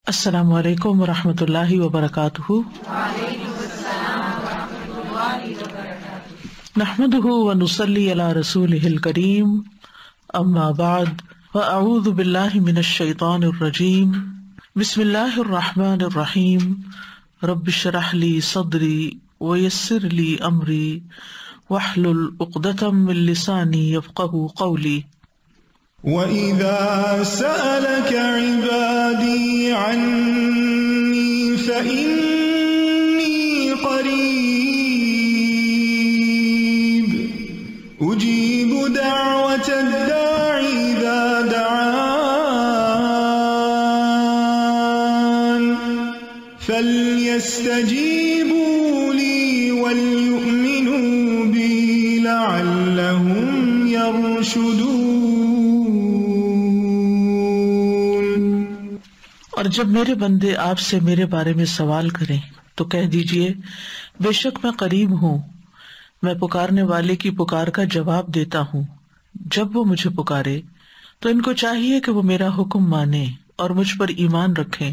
السلام علیکم ورحمۃ اللہ وبرکاتہ۔ نحمده ونصلی علی رسولہ الکریم، اما بعد فاعوذ باللہ من الشیطان الرجیم، بسم اللہ الرحمن الرحیم، رب اشرح لی صدری ویسر لی امری واحلل عقدۃ من لسانی یفقہوا قولی۔ وَإِذَا سَأَلَكَ عِبَادِي عَنِّي فَإِنِّي قَرِيبٌ أُجِيبُ دَعْوَةَ الدَّاعِ إِذَا دَعَانِ فَلْيَسْتَجِيبُوا لِي وَلْيُؤْمِنُوا بِي لَعَلَّهُمْ يَرْشُدُونَ۔ اور جب میرے بندے آپ سے میرے بارے میں سوال کریں تو کہہ دیجئے، بے شک میں قریب ہوں، میں پکارنے والے کی پکار کا جواب دیتا ہوں۔ جب وہ مجھے پکارے تو ان کو چاہیے کہ وہ میرا حکم مانیں اور مجھ پر ایمان رکھیں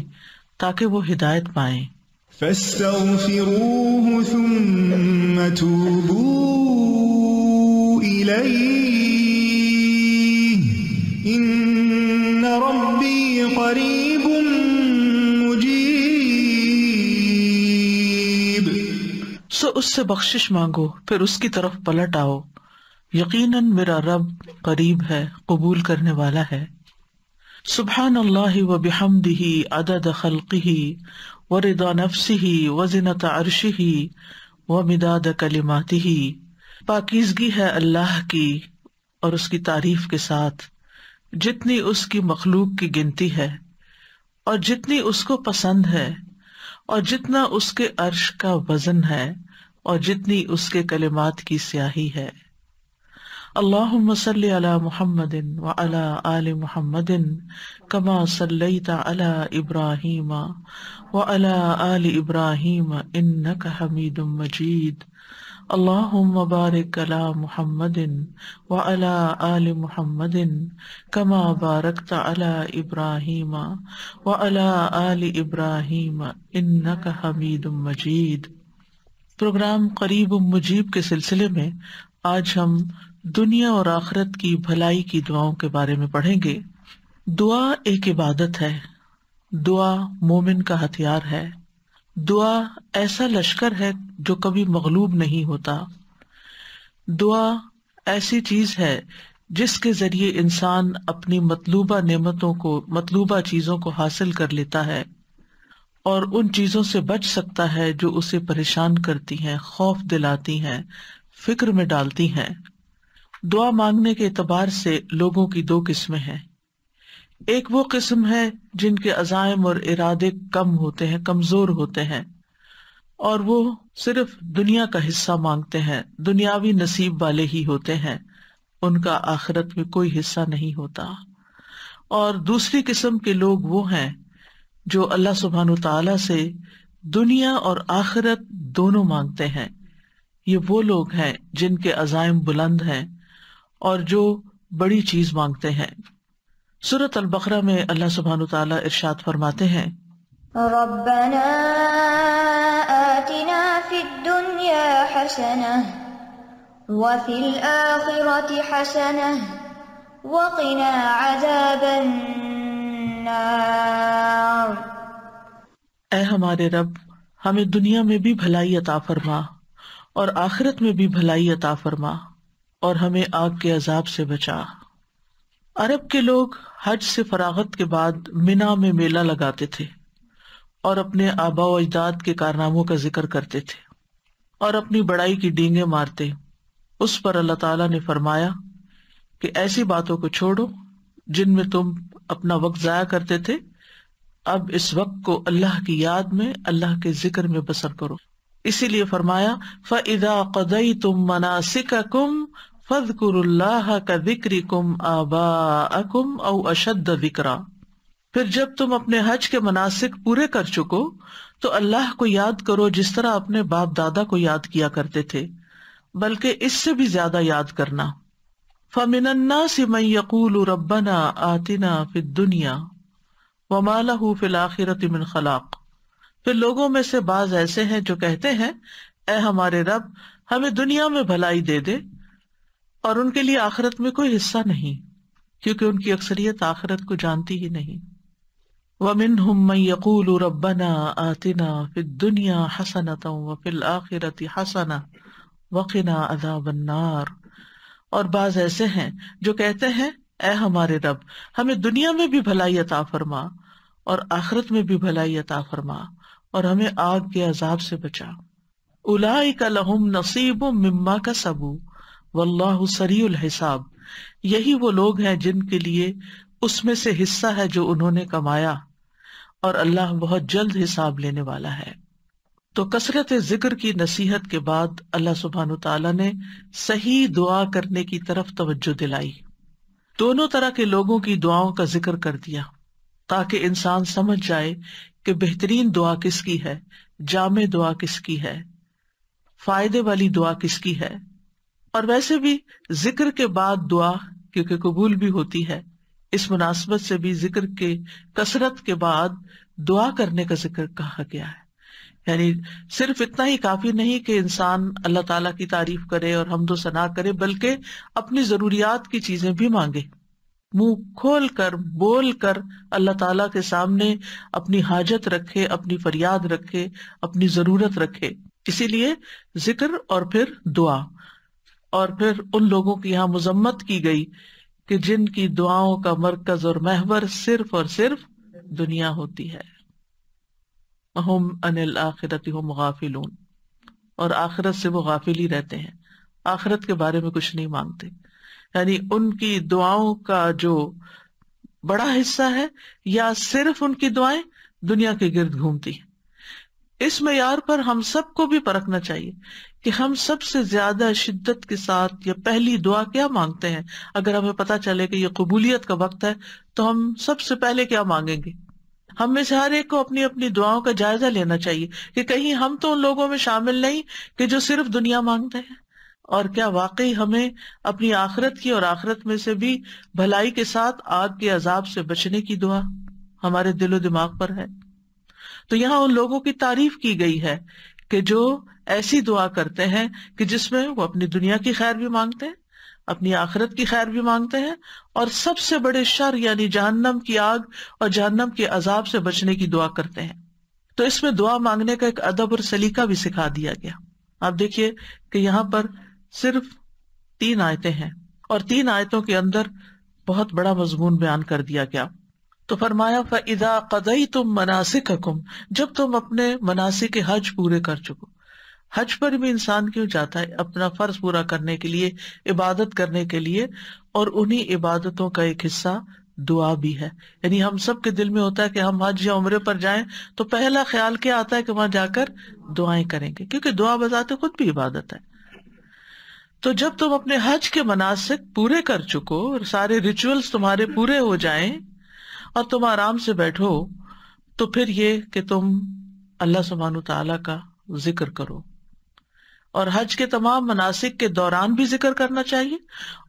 تاکہ وہ ہدایت پائیں۔ فَاسْتَغْفِرُوهُ ثُمَّ تُوبُوا إِلَيْهِ إِنَّ رَبِّي قَرِيبٌ مُجِيبٌ۔ سو اس سے بخشش مانگو، پھر اس کی طرف پلٹ آؤ، یقیناً میرا رب قریب ہے، قبول کرنے والا ہے۔ سبحان اللہ وبحمدہ عدد خلقہ ورضا نفسہ وزنۃ عرشہ ومداد کلماتہ۔ پاکیزگی ہے اللہ کی اور اس کی تعریف کے ساتھ، جتنی اس کی مخلوق کی گنتی ہے اور جتنی اس کو پسند ہے، اور جتنا اس کے عرش کا وزن ہے اور جتنی اس کے کلمات کی سیاہی ہے۔ اللہم صلی علی محمد وعلی آل محمد کما صلیت علی ابراہیم وعلی آل ابراہیم انک حمید مجید۔ اللہم بارک علی محمد وعلی آل محمد کما بارکت علی ابراہیم وعلی آل ابراہیم انک حمید مجید۔ پروگرام قریب مجیب کے سلسلے میں آج ہم دنیا اور آخرت کی بھلائی کی دعاؤں کے بارے میں پڑھیں گے۔ دعا ایک عبادت ہے، دعا مومن کا ہتھیار ہے، دعا ایسا لشکر ہے جو کبھی مغلوب نہیں ہوتا۔ دعا ایسی چیز ہے جس کے ذریعے انسان اپنی مطلوبہ نعمتوں کو، مطلوبہ چیزوں کو حاصل کر لیتا ہے اور ان چیزوں سے بچ سکتا ہے جو اسے پریشان کرتی ہیں، خوف دلاتی ہیں، فکر میں ڈالتی ہیں۔ دعا مانگنے کے اعتبار سے لوگوں کی دو قسمیں ہیں۔ ایک وہ قسم ہے جن کے عزائم اور ارادے کم ہوتے ہیں، کمزور ہوتے ہیں، اور وہ صرف دنیا کا حصہ مانگتے ہیں، دنیاوی نصیب والے ہی ہوتے ہیں، ان کا آخرت میں کوئی حصہ نہیں ہوتا۔ اور دوسری قسم کے لوگ وہ ہیں جو اللہ سبحانہ تعالیٰ سے دنیا اور آخرت دونوں مانگتے ہیں۔ یہ وہ لوگ ہیں جن کے عزائم بلند ہیں اور جو بڑی چیز مانگتے ہیں۔ سورۃ البقرہ میں اللہ سبحانہ تعالیٰ ارشاد فرماتے ہیں، ربنا آتنا فی الدنیا حسنہ وفی الآخرۃ حسنہ وقنا عذاب النار۔ اے ہمارے رب، ہمیں دنیا میں بھی بھلائی عطا فرما اور آخرت میں بھی بھلائی عطا فرما اور ہمیں آگ کے عذاب سے بچا۔ عرب کے لوگ حج سے فراغت کے بعد منا میں میلہ لگاتے تھے اور اپنے آباء و اجداد کے کارناموں کا ذکر کرتے تھے اور اپنی بڑائی کی ڈینگیں مارتے۔ اس پر اللہ تعالیٰ نے فرمایا کہ ایسی باتوں کو چھوڑو جن میں تم اپنا وقت ضائع کرتے تھے، اب اس وقت کو اللہ کی یاد میں، اللہ کے ذکر میں بسر کرو۔ اسی لیے فرمایا فَإِذَا قَضَيْتُم مَّنَاسِكَكُمْ فَاذْكُرُوا اللَّهَ كَذِكْرِكُمْ آبَاءَكُمْ أَوْ أَشَدَّ ذِكْرًا۔ پھر جب تم اپنے حج کے مناسک پورے کر چکو تو اللہ کو یاد کرو جس طرح اپنے باپ دادا کو یاد کیا کرتے تھے، بلکہ اس سے بھی زیادہ یاد کرنا۔ فَمِنَ النَّاسِ مَن يَقُولُ رَبَّنَا آتِنَا فِي الدُّنْيَا وما لہ فی الآخرۃ من خلاق۔ پھر لوگوں میں سے بعض ایسے ہیں جو کہتے ہیں اے ہمارے رب ہمیں دنیا میں بھلائی دے دے، اور ان کے لیے آخرت میں کوئی حصہ نہیں، کیونکہ ان کی اکثریت آخرت کو جانتی ہی نہیں۔ وَمِنْهُمْ مَنْ يَقُولُ رَبَّنَا آتِنَا فِي الدُّنْيَا حَسَنَةً وَفِي الْآخِرَةِ حَسَنَةً وَقِنَا عَذَابَ النَّارِ، اور بعض ایسے ہیں جو کہتے ہیں اے ہمارے رب ہمیں دنیا میں بھی بھلائی عطا فرما اور آخرت میں بھی بھلائی عطا فرما اور ہمیں آگ کے عذاب سے بچا۔ اولئک لہم نصیب مما کسبوا واللہ سریع الحساب، یہی وہ لوگ ہیں جن کے لیے اس میں سے حصہ ہے جو انہوں نے کمایا، اور اللہ بہت جلد حساب لینے والا ہے۔ تو کثرت ذکر کی نصیحت کے بعد اللہ سبحانہ تعالیٰ نے صحیح دعا کرنے کی طرف توجہ دلائی، دونوں طرح کے لوگوں کی دعاؤں کا ذکر کر دیا تاکہ انسان سمجھ جائے کہ بہترین دعا کس کی ہے، جامع دعا کس کی ہے، فائدے والی دعا کس کی ہے۔ اور ویسے بھی ذکر کے بعد دعا کیونکہ قبول بھی ہوتی ہے، اس مناسبت سے بھی ذکر کے کثرت کے بعد دعا کرنے کا ذکر کہا گیا ہے۔ یعنی صرف اتنا ہی کافی نہیں کہ انسان اللہ تعالیٰ کی تعریف کرے اور حمد و ثنا کرے، بلکہ اپنی ضروریات کی چیزیں بھی مانگے، منہ کھول کر بول کر اللہ تعالیٰ کے سامنے اپنی حاجت رکھے، اپنی فریاد رکھے، اپنی ضرورت رکھے۔ اسی لیے ذکر اور پھر دعا، اور پھر ان لوگوں کی یہاں مذمت کی گئی کہ جن کی دعاؤں کا مرکز اور محور صرف اور صرف دنیا ہوتی ہے۔ وَهُمْ عَنِ الْآخِرَةِ هُمْ غَافِلُونَ، اور آخرت سے وہ غافل ہی رہتے ہیں، آخرت کے بارے میں کچھ نہیں مانگتے۔ یعنی ان کی دعاؤں کا جو بڑا حصہ ہے یا صرف ان کی دعائیں دنیا کے گرد گھومتی ہیں۔ اس معیار پر ہم سب کو بھی پرکھنا چاہیے کہ ہم سب سے زیادہ شدت کے ساتھ یا پہلی دعا کیا مانگتے ہیں۔ اگر ہمیں پتہ چلے کہ یہ قبولیت کا وقت ہے تو ہم سب سے پہلے کیا مانگیں گے۔ ہم میں سے ہر ایک کو اپنی اپنی دعاؤں کا جائزہ لینا چاہیے کہ کہیں ہم تو ان لوگوں میں شامل نہیں کہ جو صرف دنیا مانگتے ہیں، اور کیا واقعی ہمیں اپنی آخرت کی اور آخرت میں سے بھی بھلائی کے ساتھ آگ کے عذاب سے بچنے کی دعا ہمارے دل و دماغ پر ہے۔ تو یہاں ان لوگوں کی تعریف کی گئی ہے کہ جو ایسی دعا کرتے ہیں کہ جس میں وہ اپنی دنیا کی خیر بھی مانگتے ہیں، اپنی آخرت کی خیر بھی مانگتے ہیں، اور سب سے بڑے شر یعنی جہنم کی آگ اور جہنم کے عذاب سے بچنے کی دعا کرتے ہیں۔ تو اس میں دعا مانگنے کا ایک ادب اور سلیقہ بھی سکھا دیا گیا۔ آپ دیکھیے کہ یہاں پر صرف 3 آیتیں ہیں اور 3 آیتوں کے اندر بہت بڑا مضمون بیان کر دیا گیا۔ تو فرمایا فَإِذَا قَضَيْتُم مَنَاسِكَكُمْ، جب تم اپنے مناسک حج پورے کر چکو۔ حج پر بھی انسان کیوں جاتا ہے؟ اپنا فرض پورا کرنے کے لیے، عبادت کرنے کے لیے، اور انہی عبادتوں کا ایک حصہ دعا بھی ہے۔ یعنی ہم سب کے دل میں ہوتا ہے کہ ہم حج یا عمرے پر جائیں تو پہلا خیال کیا آتا ہے کہ وہاں جا کر دعائیں کریں گے، کیونکہ دعا بذات خود بھی عبادت ہے۔ تو جب تم اپنے حج کے مناسک پورے کر چکو اور سارے ریچولز تمہارے پورے ہو جائیں اور تم آرام سے بیٹھو، تو پھر یہ کہ تم اللہ سبحانہ تعالیٰ کا ذکر کرو، اور حج کے تمام مناسک کے دوران بھی ذکر کرنا چاہیے،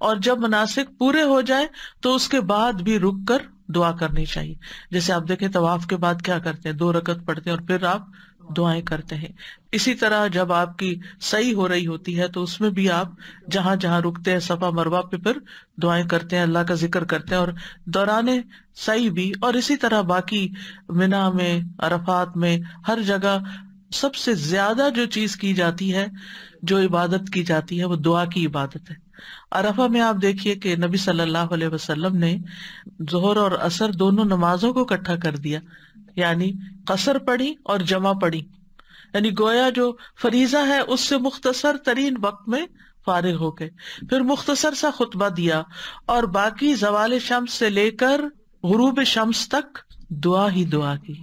اور جب مناسک پورے ہو جائے تو اس کے بعد بھی رک کر دعا کرنی چاہیے۔ جیسے آپ دیکھیں طواف کے بعد کیا کرتے ہیں، 2 رکعت پڑھتے ہیں اور پھر آپ دعائیں کرتے ہیں۔ اسی طرح جب آپ کی سعی ہو رہی ہوتی ہے تو اس میں بھی آپ جہاں جہاں رکتے ہیں صفا مروہ پہ پھر دعائیں کرتے ہیں، اللہ کا ذکر کرتے ہیں، اور دوران سعی بھی، اور اسی طرح باقی منا میں، عرفات میں، ہر جگہ سب سے زیادہ جو چیز کی جاتی ہے، جو عبادت کی جاتی ہے، وہ دعا کی عبادت ہے۔ عرفہ میں آپ دیکھیے کہ نبی صلی اللہ علیہ وسلم نے ظہر اور عصر دونوں نمازوں کو اکٹھا کر دیا، یعنی قصر پڑھی اور جمع پڑھی، یعنی گویا جو فریضہ ہے اس سے مختصر ترین وقت میں فارغ ہو کے پھر مختصر سا خطبہ دیا، اور باقی زوال شمس سے لے کر غروب شمس تک دعا ہی دعا کی،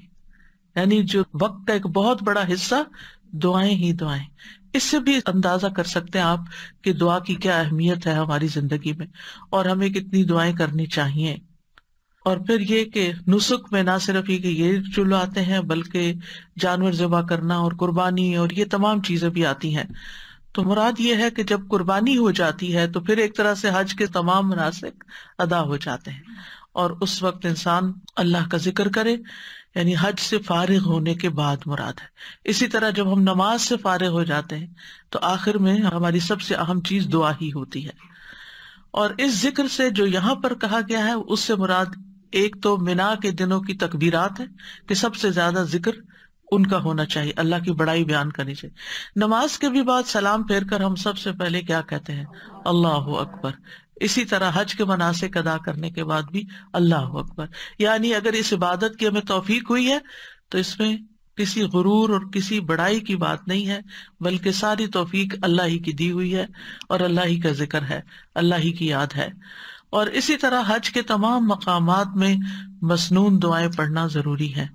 یعنی جو وقت کا ایک بہت بڑا حصہ دعائیں ہی دعائیں۔ اس سے بھی اندازہ کر سکتے ہیں آپ کہ دعا کی کیا اہمیت ہے ہماری زندگی میں، اور ہمیں کتنی دعائیں کرنی چاہیے۔ اور پھر یہ کہ نسک میں نہ صرف یہ جو آتے ہیں بلکہ جانور ذبح کرنا اور قربانی اور یہ تمام چیزیں بھی آتی ہیں۔ تو مراد یہ ہے کہ جب قربانی ہو جاتی ہے تو پھر ایک طرح سے حج کے تمام مناسک ادا ہو جاتے ہیں، اور اس وقت انسان اللہ کا ذکر کرے، یعنی حج سے فارغ ہونے کے بعد مراد ہے۔ اسی طرح جب ہم نماز سے فارغ ہو جاتے ہیں تو آخر میں ہماری سب سے اہم چیز دعا ہی ہوتی ہے۔ اور اس ذکر سے جو یہاں پر کہا گیا ہے اس سے مراد ایک تو منا کے دنوں کی تکبیرات ہے کہ سب سے زیادہ ذکر ان کا ہونا چاہیے، اللہ کی بڑائی بیان کرنی چاہیے۔ نماز کے بھی بعد سلام پھیر کر ہم سب سے پہلے کیا کہتے ہیں؟ اللہ اکبر۔ اسی طرح حج کے مناسک ادا کرنے کے بعد بھی اللہ اکبر، یعنی اگر اس عبادت کی ہمیں توفیق ہوئی ہے تو اس میں کسی غرور اور کسی بڑائی کی بات نہیں ہے، بلکہ ساری توفیق اللہ ہی کی دی ہوئی ہے اور اللہ ہی کا ذکر ہے، اللہ ہی کی یاد ہے۔ اور اسی طرح حج کے تمام مقامات میں مسنون دعائیں پڑھنا ضروری ہے۔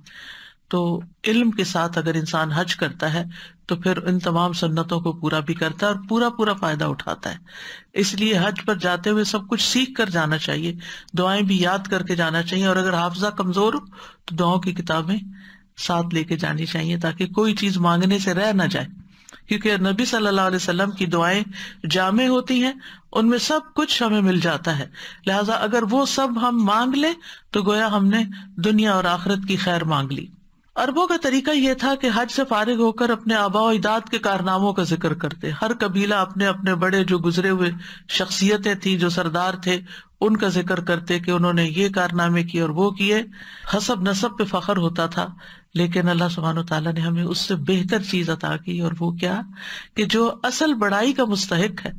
تو علم کے ساتھ اگر انسان حج کرتا ہے تو پھر ان تمام سنتوں کو پورا بھی کرتا ہے اور پورا فائدہ اٹھاتا ہے۔ اس لیے حج پر جاتے ہوئے سب کچھ سیکھ کر جانا چاہیے، دعائیں بھی یاد کر کے جانا چاہیے، اور اگر حافظہ کمزور ہو تو دعاؤں کی کتابیں ساتھ لے کے جانی چاہیے تاکہ کوئی چیز مانگنے سے رہ نہ جائے، کیونکہ نبی صلی اللہ علیہ وسلم کی دعائیں جامع ہوتی ہیں، ان میں سب کچھ ہمیں مل جاتا ہے، لہٰذا اگر وہ سب ہم مانگ لیں تو گویا ہم نے دنیا اور آخرت کی خیر مانگ لی۔ عربوں کا طریقہ یہ تھا کہ حج سے فارغ ہو کر اپنے آباء و اجداد کے کارناموں کا ذکر کرتے، ہر قبیلہ اپنے اپنے بڑے جو گزرے ہوئے شخصیتیں تھیں، جو سردار تھے، ان کا ذکر کرتے کہ انہوں نے یہ کارنامے کیے اور وہ کیے۔ حسب نسب پہ فخر ہوتا تھا، لیکن اللہ سبحانہ وتعالیٰ نے ہمیں اس سے بہتر چیز عطا کی، اور وہ کیا کہ جو اصل بڑائی کا مستحق ہے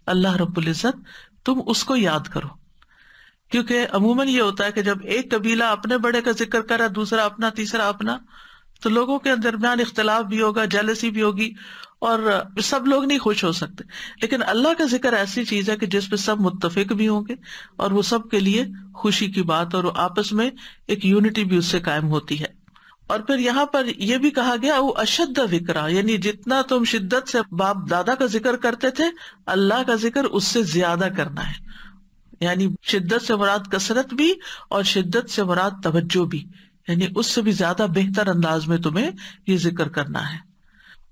اللہ رب العزت، تم اس کو یاد کرو۔ کیونکہ عموماً یہ ہوتا ہے کہ جب ایک قبیلہ اپنے بڑے کا ذکر کرا، دوسرا اپنا، تیسرا اپنا، تو لوگوں کے درمیان اختلاف بھی ہوگا، جیلسی بھی ہوگی، اور سب لوگ نہیں خوش ہو سکتے۔ لیکن اللہ کا ذکر ایسی چیز ہے کہ جس پہ سب متفق بھی ہوں گے اور وہ سب کے لیے خوشی کی بات، اور آپس میں ایک یونٹی بھی اس سے قائم ہوتی ہے۔ اور پھر یہاں پر یہ بھی کہا گیا وہ اشد ذکرا، یعنی جتنا تم شدت سے باپ دادا کا ذکر کرتے تھے، اللہ کا ذکر اس سے زیادہ کرنا ہے، یعنی شدت سے مراد کثرت بھی اور شدت سے مراد توجہ بھی، یعنی اس سے بھی زیادہ بہتر انداز میں تمہیں یہ ذکر کرنا ہے۔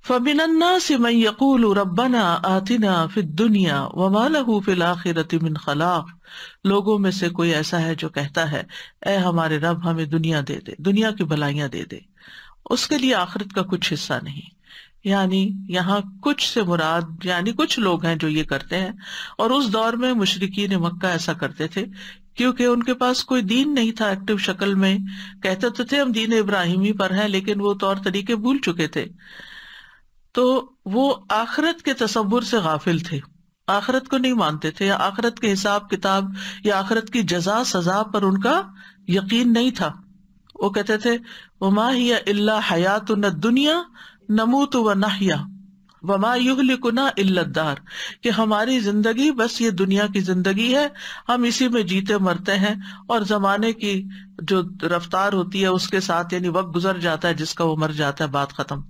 فَمِنَ النَّاسِ مَن يَقُولُ رَبَّنَا آتِنَا فِي الدُّنْيَا وَمَا لَهُ فِي الْآخِرَةِ مِنْ خَلَاقٍ، لوگوں میں سے کوئی ایسا ہے جو کہتا ہے اے ہمارے رب ہمیں دنیا دے دے، دنیا کی بھلائیاں دے دے، اس کے لیے آخرت کا کچھ حصہ نہیں۔ یعنی یہاں کچھ سے مراد یعنی کچھ لوگ ہیں جو یہ کرتے ہیں، اور اس دور میں مشرکین مکہ ایسا کرتے تھے کیونکہ ان کے پاس کوئی دین نہیں تھا ایکٹیو شکل میں، کہتے تو تھے ہم دین ابراہیمی پر ہیں، لیکن وہ طور طریقے بھول چکے تھے، تو وہ آخرت کے تصور سے غافل تھے، آخرت کو نہیں مانتے تھے، یا آخرت کے حساب کتاب یا آخرت کی جزا سزا پر ان کا یقین نہیں تھا۔ وہ کہتے تھے وما ہی الا حیاتنا الدنیا نموت و نحیا وما یہلکنا الا الدار، کہ ہماری زندگی بس یہ دنیا کی زندگی ہے، ہم اسی میں جیتے مرتے ہیں، اور زمانے کی جو رفتار ہوتی ہے اس کے ساتھ یعنی وقت گزر جاتا ہے، جس کا وہ مر جاتا ہے، بات ختم۔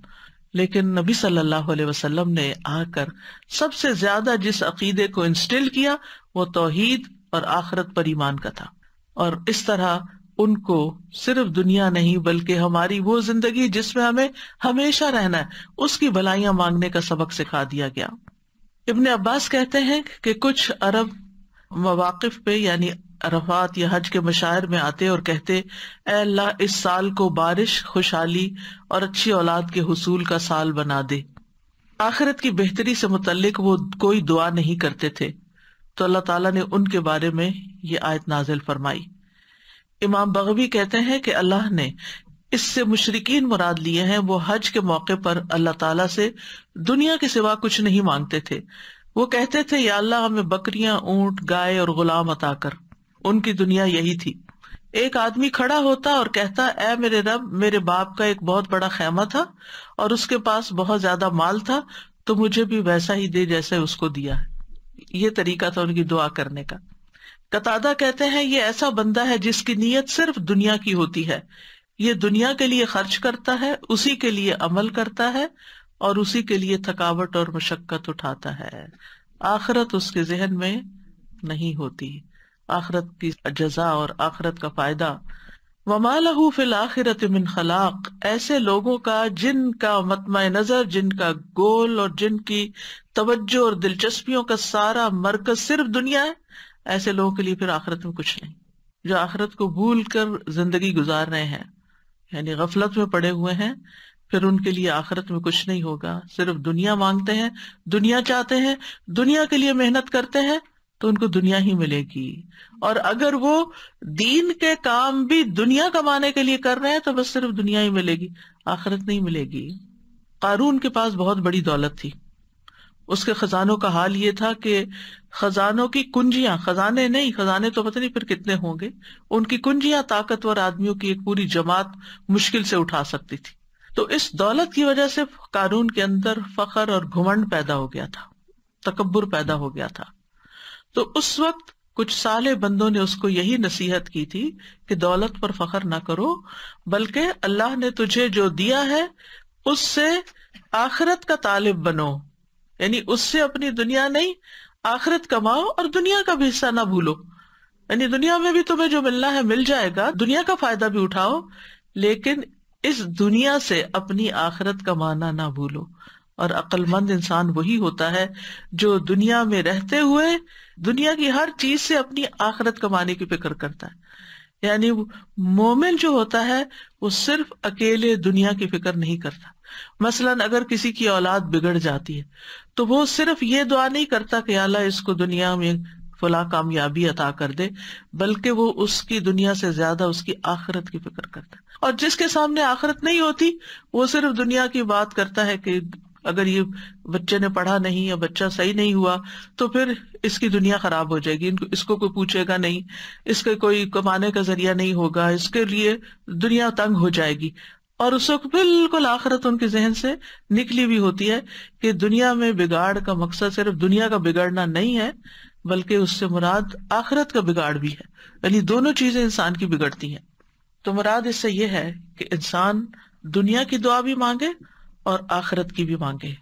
لیکن نبی صلی اللہ علیہ وسلم نے آ کر سب سے زیادہ جس عقیدے کو انسٹل کیا وہ توحید اور آخرت پر ایمان کا تھا، اور اس طرح ان کو صرف دنیا نہیں بلکہ ہماری وہ زندگی جس میں ہمیں ہمیشہ رہنا ہے اس کی بھلائیاں مانگنے کا سبق سکھا دیا گیا۔ ابن عباس کہتے ہیں کہ کچھ عرب مواقف پہ یعنی عرفات یا حج کے مشاعر میں آتے اور کہتے اے اللہ اس سال کو بارش، خوشحالی اور اچھی اولاد کے حصول کا سال بنا دے۔ آخرت کی بہتری سے متعلق وہ کوئی دعا نہیں کرتے تھے، تو اللہ تعالیٰ نے ان کے بارے میں یہ آیت نازل فرمائی۔ امام بغوی کہتے ہیں کہ اللہ نے اس سے مشرکین مراد لیے ہیں وہ حج کے موقع پر اللہ تعالیٰ سے دنیا کے سوا کچھ نہیں مانگتے تھے، وہ کہتے تھے یا اللہ ہمیں بکریاں، اونٹ، گائے اور غلام عطا کر۔ ان کی دنیا یہی تھی۔ ایک آدمی کھڑا ہوتا اور کہتا اے میرے رب میرے باپ کا ایک بہت بڑا خیمہ تھا اور اس کے پاس بہت زیادہ مال تھا، تو مجھے بھی ویسا ہی دے جیسے اس کو دیا ہے۔ یہ طریقہ تھا ان کی دعا کرنے کا۔ قتادہ کہتے ہیں یہ ایسا بندہ ہے جس کی نیت صرف دنیا کی ہوتی ہے، یہ دنیا کے لیے خرچ کرتا ہے، اسی کے لیے عمل کرتا ہے اور اسی کے لیے تھکاوٹ اور مشقت اٹھاتا ہے، آخرت اس کے ذہن میں نہیں ہوتی، آخرت کی جزا اور آخرت کا فائدہ۔ وما لہ فی الآخرۃ من خلاق، ایسے لوگوں کا جن کا مطمع نظر، جن کا گول اور جن کی توجہ اور دلچسپیوں کا سارا مرکز صرف دنیا ہے، ایسے لوگوں کے لیے پھر آخرت میں کچھ نہیں۔ جو آخرت کو بھول کر زندگی گزار رہے ہیں، یعنی غفلت میں پڑے ہوئے ہیں، پھر ان کے لیے آخرت میں کچھ نہیں ہوگا، صرف دنیا مانگتے ہیں، دنیا چاہتے ہیں، دنیا کے لیے محنت کرتے ہیں تو ان کو دنیا ہی ملے گی، اور اگر وہ دین کے کام بھی دنیا کمانے کے لیے کر رہے ہیں تو بس صرف دنیا ہی ملے گی، آخرت نہیں ملے گی۔ قارون کے پاس بہت بڑی دولت تھی، اس کے خزانوں کا حال یہ تھا کہ خزانوں کی کنجیاں، خزانے نہیں، خزانے تو پتہ نہیں پھر کتنے ہوں گے، ان کی کنجیاں طاقتور آدمیوں کی ایک پوری جماعت مشکل سے اٹھا سکتی تھی۔ تو اس دولت کی وجہ سے قارون کے اندر فخر اور گھمنڈ پیدا ہو گیا تھا، تکبر پیدا ہو گیا تھا۔ تو اس وقت کچھ صالح بندوں نے اس کو یہی نصیحت کی تھی کہ دولت پر فخر نہ کرو، بلکہ اللہ نے تجھے جو دیا ہے اس سے آخرت کا طالب بنو، یعنی اس سے اپنی دنیا نہیں آخرت کماؤ، اور دنیا کا بھی حصہ نہ بھولو، یعنی دنیا میں بھی تمہیں جو ملنا ہے مل جائے گا، دنیا کا فائدہ بھی اٹھاؤ، لیکن اس دنیا سے اپنی آخرت کمانا نہ بھولو۔ اور عقل مند انسان وہی ہوتا ہے جو دنیا میں رہتے ہوئے دنیا کی ہر چیز سے اپنی آخرت کمانے کی فکر کرتا ہے، یعنی مومن جو ہوتا ہے وہ صرف اکیلے دنیا کی فکر نہیں کرتا۔ مثلاً اگر کسی کی اولاد بگڑ جاتی ہے تو وہ صرف یہ دعا نہیں کرتا کہ اللہ اس کو دنیا میں فلاں کامیابی عطا کر دے، بلکہ وہ اس کی دنیا سے زیادہ اس کی آخرت کی فکر کرتا ہے۔ اور جس کے سامنے آخرت نہیں ہوتی وہ صرف دنیا کی بات کرتا ہے کہ اگر یہ بچے نے پڑھا نہیں یا بچہ صحیح نہیں ہوا تو پھر اس کی دنیا خراب ہو جائے گی، اس کو کوئی پوچھے گا نہیں، اس کے کوئی کمانے کا ذریعہ نہیں ہوگا، اس کے لیے دنیا تنگ ہو جائے گی۔ اور اس وقت بالکل آخرت ان کے ذہن سے نکلی بھی ہوتی ہے کہ دنیا میں بگاڑ کا مقصد صرف دنیا کا بگڑنا نہیں ہے، بلکہ اس سے مراد آخرت کا بگاڑ بھی ہے، یعنی دونوں چیزیں انسان کی بگڑتی ہیں۔ تو مراد اس سے یہ ہے کہ انسان دنیا کی دعا بھی مانگے اور آخرت کی بھی مانگے،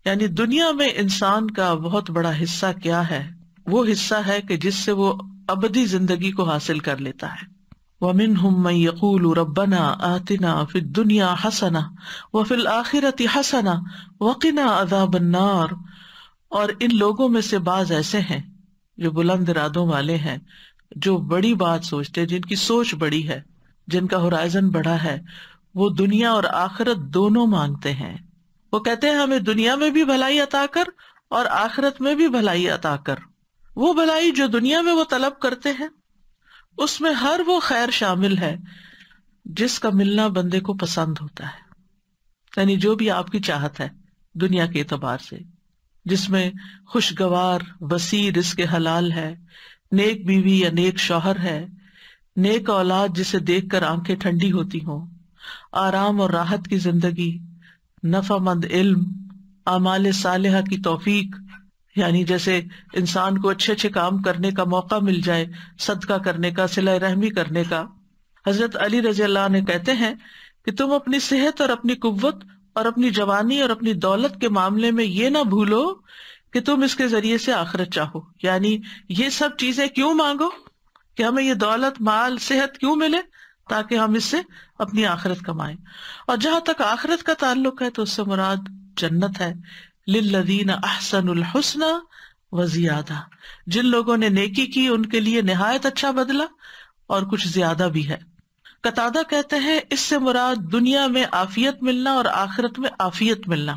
یعنی دنیا میں انسان کا بہت بڑا حصہ کیا ہے؟ وہ حصہ ہے کہ جس سے وہ ابدی زندگی کو حاصل کر لیتا ہے۔ وَمِنْهُمْ مَنْ يَقُولُ رَبَّنَا آتِنَا فِي الدُّنْيَا حَسَنَةً وَفِي الْآخِرَةِ حَسَنَةً وَقِنَا عَذَابَ النَّارِ، اور ان لوگوں میں سے بعض ایسے ہیں جو بلند ارادوں والے ہیں، جو بڑی بات سوچتے ہیں، جن کی سوچ بڑی ہے، جن کا ہورائزن بڑا ہے، وہ دنیا اور آخرت دونوں مانگتے ہیں۔ وہ کہتے ہیں ہمیں دنیا میں بھی بھلائی عطا کر اور آخرت میں بھی بھلائی عطا کر۔ وہ بھلائی جو دنیا میں وہ طلب کرتے ہیں اس میں ہر وہ خیر شامل ہے جس کا ملنا بندے کو پسند ہوتا ہے، یعنی جو بھی آپ کی چاہت ہے دنیا کے اعتبار سے، جس میں خوشگوار وسیع رزق حلال ہے، نیک بیوی یا نیک شوہر ہے، نیک اولاد جسے دیکھ کر آنکھیں ٹھنڈی ہوتی ہوں، آرام اور راحت کی زندگی، نفع مند علم، اعمال صالحہ کی توفیق، یعنی جیسے انسان کو اچھے اچھے کام کرنے کا موقع مل جائے، صدقہ کرنے کا، صلہ رحمی کرنے کا۔ حضرت علی رضی اللہ عنہ کہتے ہیں کہ تم اپنی صحت اور اپنی قوت اور اپنی جوانی اور اپنی دولت کے معاملے میں یہ نہ بھولو کہ تم اس کے ذریعے سے آخرت چاہو، یعنی یہ سب چیزیں کیوں مانگو کہ ہمیں یہ دولت، مال، صحت کیوں ملے، تاکہ ہم اس سے اپنی آخرت کمائیں۔ اور جہاں تک آخرت کا تعلق ہے تو اس سے مراد جنت ہے، للذین احسنوا الحسنی وزیادہ، جن لوگوں نے نیکی کی ان کے لیے نہایت اچھا بدلہ اور کچھ زیادہ بھی ہے۔ قتادہ کہتے ہیں اس سے مراد دنیا میں عافیت ملنا اور آخرت میں عافیت ملنا،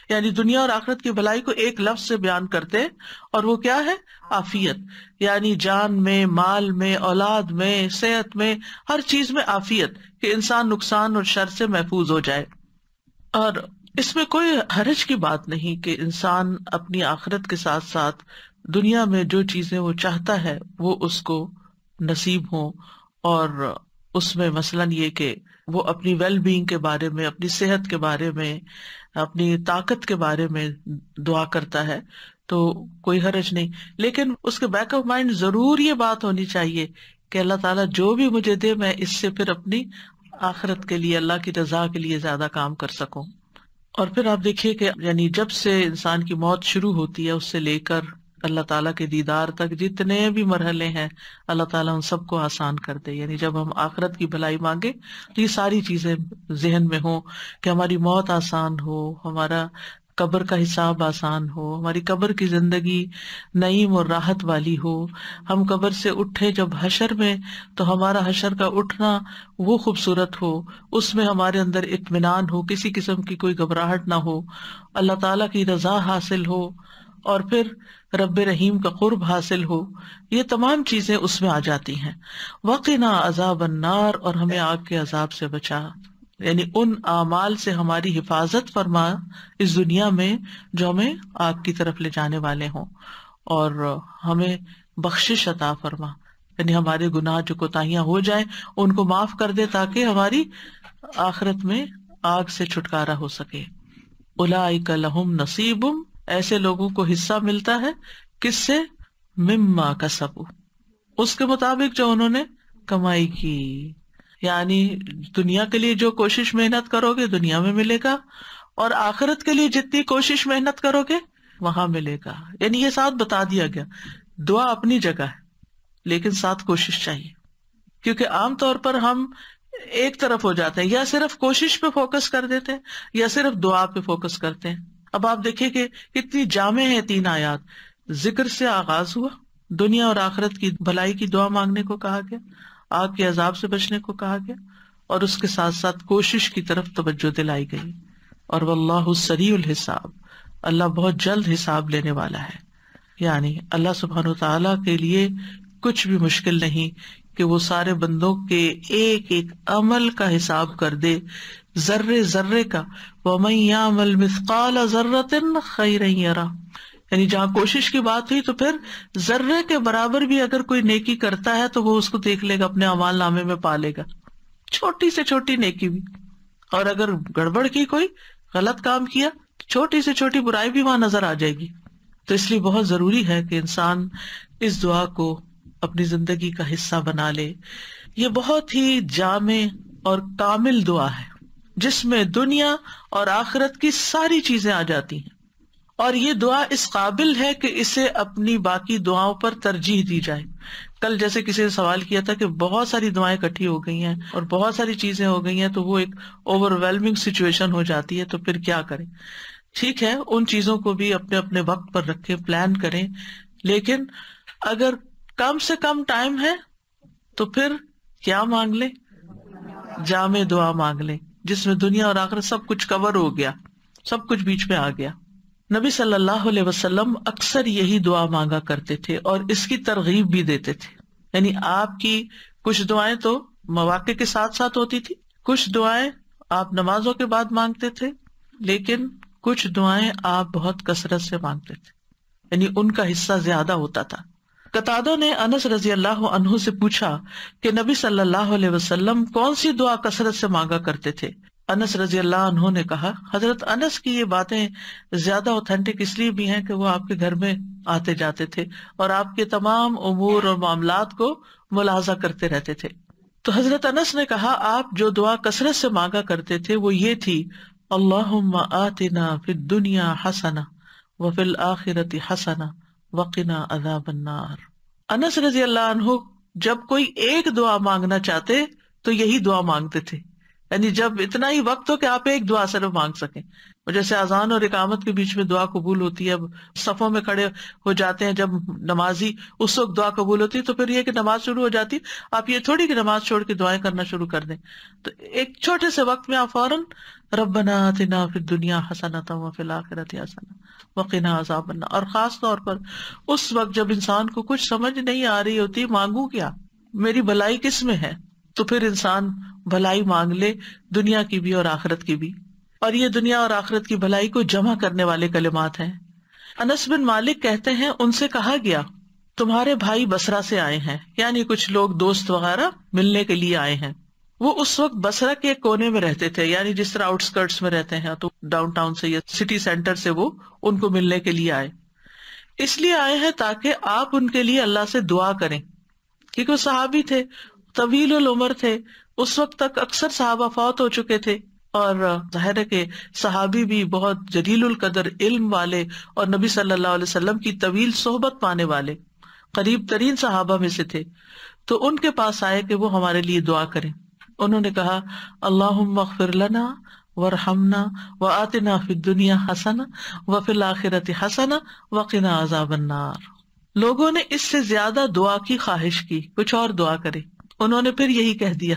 یعنی دنیا اور آخرت کی بھلائی کو ایک لفظ سے بیان کرتے، اور وہ کیا ہے؟ عافیت، یعنی جان میں، مال میں، اولاد میں، صحت میں، ہر چیز میں عافیت، کہ انسان نقصان اور شر سے محفوظ ہو جائے۔ اور اس میں کوئی حرج کی بات نہیں کہ انسان اپنی آخرت کے ساتھ ساتھ دنیا میں جو چیزیں وہ چاہتا ہے وہ اس کو نصیب ہوں، اور اس میں مثلاً یہ کہ وہ اپنی ویل بینگ کے بارے میں، اپنی صحت کے بارے میں، اپنی طاقت کے بارے میں دعا کرتا ہے تو کوئی حرج نہیں، لیکن اس کے بیک آف مائنڈ ضرور یہ بات ہونی چاہیے کہ اللہ تعالیٰ جو بھی مجھے دے میں اس سے پھر اپنی آخرت کے لیے، اللہ کی رضا کے لیے زیادہ کام کر سکوں۔ اور پھر آپ دیکھیے کہ یعنی جب سے انسان کی موت شروع ہوتی ہے اس سے لے کر اللہ تعالیٰ کے دیدار تک جتنے بھی مرحلے ہیں اللہ تعالیٰ ان سب کو آسان کر دے، یعنی جب ہم آخرت کی بھلائی مانگے تو یہ ساری چیزیں ذہن میں ہوں کہ ہماری موت آسان ہو، ہمارا قبر کا حساب آسان ہو، ہماری قبر کی زندگی نعیم اور راحت والی ہو، ہم قبر سے اٹھے جب حشر میں تو ہمارا حشر کا اٹھنا وہ خوبصورت ہو، اس میں ہمارے اندر اطمینان ہو، کسی قسم کی کوئی گھبراہٹ نہ ہو، اللہ تعالیٰ کی رضا حاصل ہو، اور پھر رب رحیم کا قرب حاصل ہو، یہ تمام چیزیں اس میں آ جاتی ہیں۔ وقنا عذاب النار، اور ہمیں آگ کے عذاب سے بچا، یعنی ان اعمال سے ہماری حفاظت فرما اس دنیا میں جو ہمیں آگ کی طرف لے جانے والے ہوں، اور ہمیں بخشش عطا فرما، یعنی ہمارے گناہ جو کوتاہیاں ہو جائیں ان کو معاف کر دے تاکہ ہماری آخرت میں آگ سے چھٹکارا ہو سکے۔ اولئک لہم نصیب، ایسے لوگوں کو حصہ ملتا ہے کس سے؟ مما کسبوا، اس کے مطابق جو انہوں نے کمائی کی، یعنی دنیا کے لیے جو کوشش محنت کرو گے دنیا میں ملے گا، اور آخرت کے لیے جتنی کوشش محنت کرو گے وہاں ملے گا۔ یعنی یہ ساتھ بتا دیا گیا، دعا اپنی جگہ ہے لیکن ساتھ کوشش چاہیے، کیونکہ عام طور پر ہم ایک طرف ہو جاتے ہیں، یا صرف کوشش پہ فوکس کر دیتے ہیں یا صرف دعا پہ فوکس کرتے ہیں۔ اب آپ دیکھیں کہ کتنی جامع ہیں 3 آیات، ذکر سے آغاز ہوا، دنیا اور آخرت کی بھلائی کی دعا مانگنے کو کہا گیا، آگ کے عذاب سے بچنے کو کہا گیا، اور اس کے ساتھ ساتھ کوشش کی طرف توجہ دلائی گئی۔ اور واللہ سریع الحساب، اللہ بہت جلد حساب لینے والا ہے، یعنی اللہ سبحانہ وتعالیٰ کے لیے کچھ بھی مشکل نہیں کہ وہ سارے بندوں کے ایک ایک عمل کا حساب کر دے، ذرے ذرے کا۔ وَمَن يَعْمَلْ مِثْقَالَ ذَرَّةٍ خَيْرًا يَرَهُ، یعنی جہاں کوشش کی بات ہوئی تو پھر ذرے کے برابر بھی اگر کوئی نیکی کرتا ہے تو وہ اس کو دیکھ لے گا، اپنے اعمال نامے میں پا لے گا، چھوٹی سے چھوٹی نیکی بھی۔ اور اگر گڑبڑ کی، کوئی غلط کام کیا، چھوٹی سے چھوٹی برائی بھی وہاں نظر آ جائے گی۔ تو اس لیے بہت ضروری ہے کہ انسان اس دعا کو اپنی زندگی کا حصہ بنا لے۔ یہ بہت ہی جامع اور کامل دعا ہے جس میں دنیا اور آخرت کی ساری چیزیں آ جاتی ہیں، اور یہ دعا اس قابل ہے کہ اسے اپنی باقی دعاؤں پر ترجیح دی جائے۔ کل جیسے کسی نے سوال کیا تھا کہ بہت ساری دعائیں اکٹھی ہو گئی ہیں اور بہت ساری چیزیں ہو گئی ہیں تو وہ ایک اوور ویلمنگ سچویشن ہو جاتی ہے، تو پھر کیا کریں؟ ٹھیک ہے، ان چیزوں کو بھی اپنے اپنے وقت پر رکھیں، پلان کریں، لیکن اگر کم سے کم ٹائم ہے تو پھر کیا مانگ لیں؟ جامع دعا مانگ لیں جس میں دنیا اور آخرت سب کچھ کور ہو گیا، سب کچھ بیچ میں آ گیا۔ نبی صلی اللہ علیہ وسلم اکثر یہی دعا مانگا کرتے تھے اور اس کی ترغیب بھی دیتے تھے، یعنی آپ کی کچھ دعائیں تو مواقع کے ساتھ ساتھ ہوتی تھی، کچھ دعائیں آپ نمازوں کے بعد مانگتے تھے، لیکن کچھ دعائیں آپ بہت کثرت سے مانگتے تھے، یعنی ان کا حصہ زیادہ ہوتا تھا۔ قتادہ نے انس رضی اللہ عنہ سے پوچھا کہ نبی صلی اللہ علیہ وسلم کون سی دعا کثرت سے مانگا کرتے تھے؟ انس رضی اللہ عنہ نے کہا، حضرت انس کی یہ باتیں زیادہ اوتھینٹک اس لیے بھی ہیں کہ وہ آپ کے گھر میں آتے جاتے تھے اور آپ کے تمام امور اور معاملات کو ملاحظہ کرتے رہتے تھے۔ تو حضرت انس نے کہا آپ جو دعا کثرت سے مانگا کرتے تھے وہ یہ تھی، اللہم آتنا فی الدنیا حسنہ وفی الآخرۃ حسنہ وقنا عذاب النار۔ انس رضی اللہ عنہ جب کوئی ایک دعا مانگنا چاہتے تو یہی دعا مانگتے تھے، یعنی جب اتنا ہی وقت ہو کہ آپ ایک دعا صرف مانگ سکیں، جیسے اذان اور اقامت کے بیچ میں دعا قبول ہوتی ہے، اب صفوں میں کھڑے ہو جاتے ہیں جب نمازی، اس وقت دعا قبول ہوتی ہے، تو پھر یہ کہ نماز شروع ہو جاتی، آپ یہ تھوڑی کہ نماز چھوڑ کے دعائیں کرنا شروع کر دیں، تو ایک چھوٹے سے وقت میں آپ فوراً ربنا آتنا فی الدنیا حسنۃ وفی الآخرۃ حسنۃ وقنا عذاب النار، اور خاص طور پر اس وقت جب انسان کو کچھ سمجھ نہیں آ رہی ہوتی، مانگوں کیا، میری بھلائی کس میں ہے، تو پھر انسان بھلائی مانگ لے، دنیا کی بھی اور آخرت کی بھی، اور یہ دنیا اور آخرت کی بھلائی کو جمع کرنے والے کلمات ہیں۔ انس بن مالک کہتے ہیں ان سے کہا گیا تمہارے بھائی بصرہ سے آئے ہیں، یعنی کچھ لوگ دوست وغیرہ ملنے کے لیے آئے ہیں۔ وہ اس وقت بصرہ کے کونے میں رہتے تھے، یعنی جس طرح آؤٹ اسکرٹس میں رہتے ہیں، تو ڈاؤن ٹاؤن سے یا سٹی سینٹر سے وہ ان کو ملنے کے لیے آئے، اس لیے آئے ہیں تاکہ آپ ان کے لیے اللہ سے دعا کریں، کیونکہ وہ صحابی تھے، طویل العمر تھے، اس وقت تک اکثر صحابہ فوت ہو چکے تھے، اور ظاہر ہے کہ صحابی بھی بہت جلیل القدر علم والے اور نبی صلی اللہ علیہ وسلم کی طویل صحبت پانے والے قریب ترین صحابہ میں سے تھے، تو ان کے پاس آئے کہ وہ ہمارے لیے دعا کریں۔ انہوں نے کہا اللہم اغفر لنا وارحمنا وآتنا فی الدنیا حسنہ وفی الآخرۃ حسنہ وقنا عذاب النار۔ لوگوں نے اس سے زیادہ دعا کی خواہش کی، کچھ اور دعا کرے، انہوں نے پھر یہی کہہ دیا،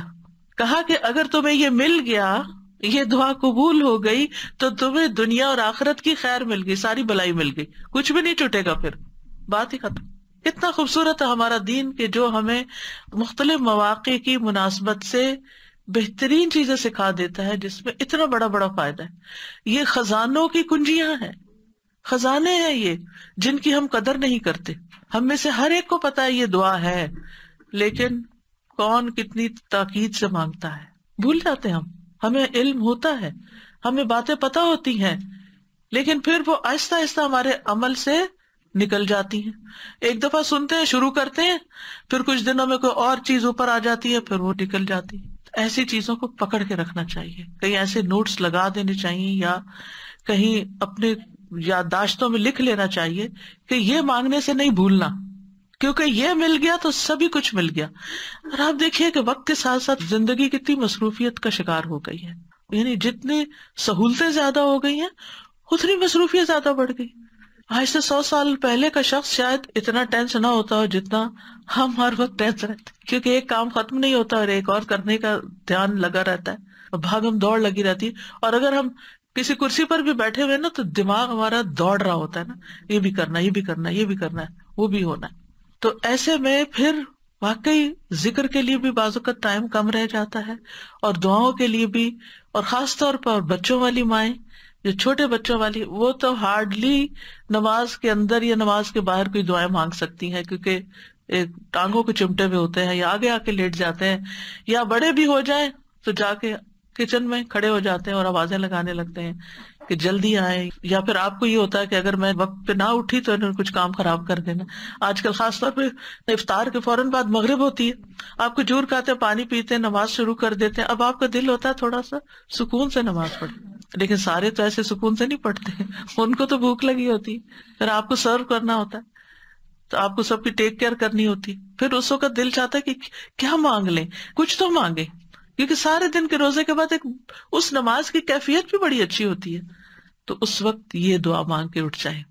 کہا کہ اگر تمہیں یہ مل گیا، یہ دعا قبول ہو گئی، تو تمہیں دنیا اور آخرت کی خیر مل گئی، ساری بلائی مل گئی، کچھ بھی نہیں چھوٹے گا، پھر بات ہی ختم۔ اتنا خوبصورت ہے ہمارا دین کہ جو ہمیں مختلف مواقع کی مناسبت سے بہترین چیزیں سکھا دیتا ہے، جس میں اتنا بڑا بڑا فائدہ ہے۔ یہ خزانوں کی کنجیاں ہیں، خزانے ہیں یہ، جن کی ہم قدر نہیں کرتے۔ ہم میں سے ہر ایک کو پتا ہے یہ دعا ہے، لیکن کون کتنی تاکید سے مانگتا ہے، بھول جاتے ہیں ہم۔ ہمیں علم ہوتا ہے، ہمیں باتیں پتا ہوتی ہیں، لیکن پھر وہ آہستہ آہستہ ہمارے عمل سے نکل جاتی ہیں۔ ایک دفعہ سنتے ہیں، شروع کرتے ہیں، پھر کچھ دنوں میں کوئی اور چیز اوپر آ جاتی ہے، پھر وہ نکل جاتی ہے۔ ایسی چیزوں کو پکڑ کے رکھنا چاہیے، کہیں ایسے نوٹس لگا دینے چاہیے، یا کہیں اپنے یادداشتوں میں لکھ لینا چاہیے کہ یہ مانگنے سے نہیں بھولنا، کیونکہ یہ مل گیا تو سبھی کچھ مل گیا۔ اور آپ دیکھیے کہ وقت کے ساتھ ساتھ زندگی کتنی مصروفیت کا شکار ہو گئی ہے، یعنی جتنی سہولتیں زیادہ ہو گئی ہیں اتنی مصروفیت زیادہ بڑھ گئی۔ آج سے 100 سال پہلے کا شخص شاید اتنا ٹینس نہ ہوتا ہو جتنا ہم ہر وقت ٹینس رہتے، کیونکہ ایک کام ختم نہیں ہوتا اور ایک اور کرنے کا دھیان لگا رہتا ہے، بھاگم دوڑ لگی رہتی ہے۔ اور اگر ہم کسی کرسی پر بھی بیٹھے ہوئے نا تو دماغ ہمارا دوڑ رہا ہوتا ہے نا، یہ بھی کرنا، یہ بھی کرنا، یہ بھی کرنا ہے، وہ بھی ہونا ہے۔ تو ایسے میں پھر واقعی ذکر کے لیے بھی بعض اوقات ٹائم کم رہ جاتا ہے، اور دعاؤں کے لیے بھی، اور خاص طور پر بچوں والی مائیں جو چھوٹے بچوں والی، وہ تو ہارڈلی نماز کے اندر یا نماز کے باہر کوئی دعائیں مانگ سکتی ہیں، کیونکہ ایک ٹانگوں کو چمٹے ہوئے ہوتے ہیں، یا آگے آ کے لیٹ جاتے ہیں، یا بڑے بھی ہو جائیں تو جا کے کچن میں کھڑے ہو جاتے ہیں اور آوازیں لگانے لگتے ہیں کہ جلدی آئیں، یا پھر آپ کو یہ ہوتا ہے کہ اگر میں وقت پہ نہ اٹھی تو انہوں نے کچھ کام خراب کر دینا۔ آج کل خاص طور پہ افطار کے فوراً بعد مغرب ہوتی ہے، آپ کو جور کھاتے پانی پیتے نماز شروع کر دیتے ہیں، اب آپ کا دل ہوتا ہے تھوڑا سا سکون سے نماز پڑھے، لیکن سارے تو ایسے سکون سے نہیں پڑھتے، ان کو تو بھوک لگی ہوتی، پھر آپ کو سرو کرنا ہوتا ہے، تو آپ کو سب کی ٹیک کیئر کرنی ہوتی، پھر اس وقت دل چاہتا ہے کہ کیا مانگ لیں، کچھ تو مانگے، کیونکہ سارے دن کے روزے کے بعد اس نماز کی کیفیت بھی بڑی اچھی ہوتی ہے۔ تو اس وقت یہ دعا مانگ کے اٹھ جائیں،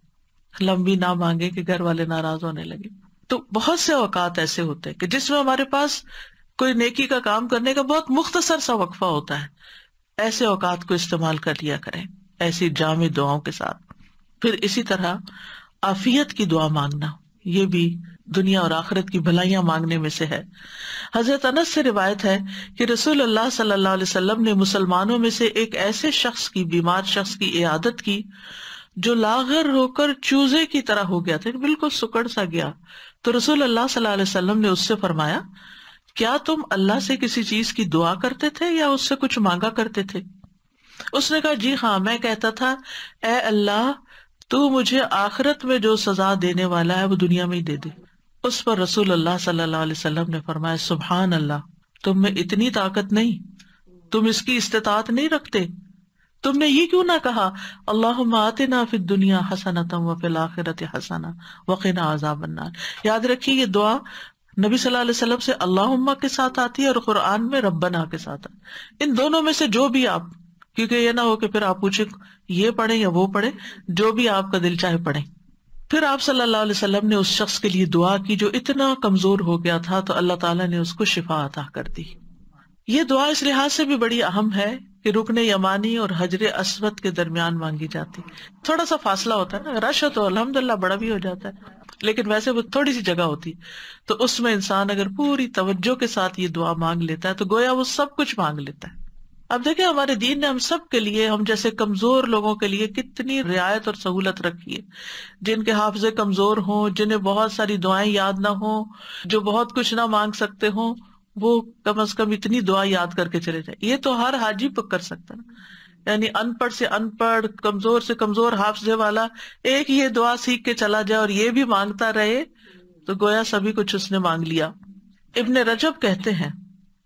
لمبی نہ مانگے کہ گھر والے ناراض ہونے لگے۔ تو بہت سے اوقات ایسے ہوتے ہیں کہ جس میں ہمارے پاس کوئی نیکی کا کام کرنے کا بہت مختصر سا وقفہ ہوتا ہے، ایسے اوقات کو استعمال کر لیا کریں ایسی جامع دعاؤں کے ساتھ۔ پھر اسی طرح عافیت کی دعا مانگنا، یہ بھی دنیا اور آخرت کی بھلائیاں مانگنے میں سے ہے۔ حضرت انس سے روایت ہے کہ رسول اللہ صلی اللہ علیہ وسلم نے مسلمانوں میں سے ایک ایسے بیمار شخص کی عیادت کی جو لاغر ہو کر چوزے کی طرح ہو گیا تھا، بالکل سکڑ سا گیا۔ تو رسول اللہ صلی اللہ علیہ وسلم نے اس سے فرمایا، کیا تم اللہ سے کسی چیز کی دعا کرتے تھے یا اس سے کچھ مانگا کرتے تھے؟ اس نے کہا، جی ہاں، میں کہتا تھا، اے اللہ تو مجھے آخرت میں جو سزا دینے والا ہے وہ دنیا میں ہی دے دے۔ اس پر رسول اللہ صلی اللہ علیہ وسلم نے فرمایا، سبحان اللہ، تم میں اتنی طاقت نہیں، تم اس کی استطاعت نہیں رکھتے، تم نے یہ کیوں نہ کہا اللہم آتنا فی الدنیا حسنۃ وفی الآخرۃ حسنہ وقنا عذاب النار۔ یاد رکھیے یہ دعا نبی صلی اللہ علیہ وسلم سے اللہم کے ساتھ آتی ہے اور قرآن میں ربنا کے ساتھ آتی ہے۔ ان دونوں میں سے جو بھی آپ، کیونکہ یہ نہ ہو کہ پھر آپ پوچھیں یہ پڑھیں یا وہ پڑھیں، جو بھی آپ کا دل چاہے پڑھیں۔ پھر آپ صلی اللہ علیہ وسلم نے اس شخص کے لیے دعا کی جو اتنا کمزور ہو گیا تھا، تو اللہ تعالیٰ نے اس کو شفا عطا کر دی۔ یہ دعا اس لحاظ سے بھی بڑی اہم ہے کہ رکن یمانی اور حجر اسود کے درمیان مانگی جاتی۔ تھوڑا سا فاصلہ ہوتا ہے نا، رش ہو تو الحمدللہ بڑا بھی ہو جاتا ہے، لیکن ویسے وہ تھوڑی سی جگہ ہوتی، تو اس میں انسان اگر پوری توجہ کے ساتھ یہ دعا مانگ لیتا ہے تو گویا وہ سب کچھ مانگ لیتا ہے۔ اب دیکھیں ہمارے دین نے ہم سب کے لیے، ہم جیسے کمزور لوگوں کے لیے کتنی رعایت اور سہولت رکھی ہے، جن کے حافظے کمزور ہوں، جنہیں بہت ساری دعائیں یاد نہ ہوں، جو بہت کچھ نہ مانگ سکتے ہوں، وہ کم از کم اتنی دعا یاد کر کے چلے جائیں۔ یہ تو ہر حاجی کر سکتا ہے، یعنی ان پڑھ سے ان پڑھ، کمزور سے کمزور حافظے والا ایک یہ دعا سیکھ کے چلا جائے اور یہ بھی مانگتا رہے تو گویا سبھی کچھ اس نے مانگ لیا۔ ابن رجب کہتے ہیں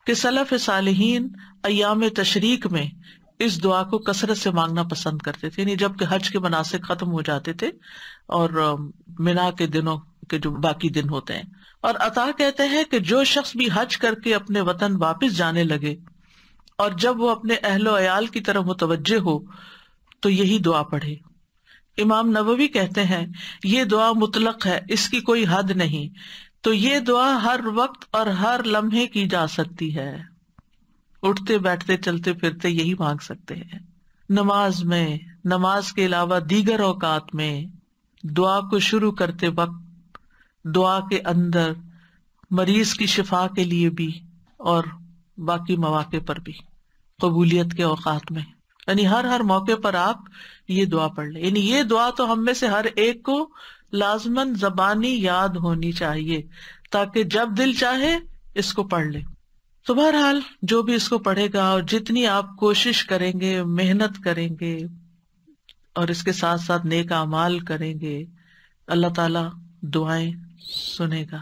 کہ سلف صالحین ایام تشریق میں اس دعا کو کثرت سے مانگنا پسند کرتے تھے، یعنی جب کہ حج کے مناسک ختم ہو جاتے تھے اور منا کے دنوں کے جو باقی دن ہوتے ہیں۔ اور عطا کہتے ہیں کہ جو شخص بھی حج کر کے اپنے وطن واپس جانے لگے اور جب وہ اپنے اہل و عیال کی طرف متوجہ ہو تو یہی دعا پڑھے۔ امام نووی کہتے ہیں یہ دعا مطلق ہے، اس کی کوئی حد نہیں، تو یہ دعا ہر وقت اور ہر لمحے کی جا سکتی ہے، اٹھتے بیٹھتے چلتے پھرتے یہی مانگ سکتے ہیں۔ نماز میں، نماز کے علاوہ دیگر اوقات میں، دعا کو شروع کرتے وقت، دعا کے اندر، مریض کی شفا کے لیے بھی اور باقی مواقع پر بھی، قبولیت کے اوقات میں، یعنی ہر موقع پر آپ یہ دعا پڑھ لیں۔ یعنی یہ دعا تو ہم میں سے ہر ایک کو لازماً زبانی یاد ہونی چاہیے تاکہ جب دل چاہے اس کو پڑھ لے۔ تو بہرحال جو بھی اس کو پڑھے گا اور جتنی آپ کوشش کریں گے، محنت کریں گے اور اس کے ساتھ ساتھ نیک اعمال کریں گے، اللہ تعالیٰ دعائیں سنے گا۔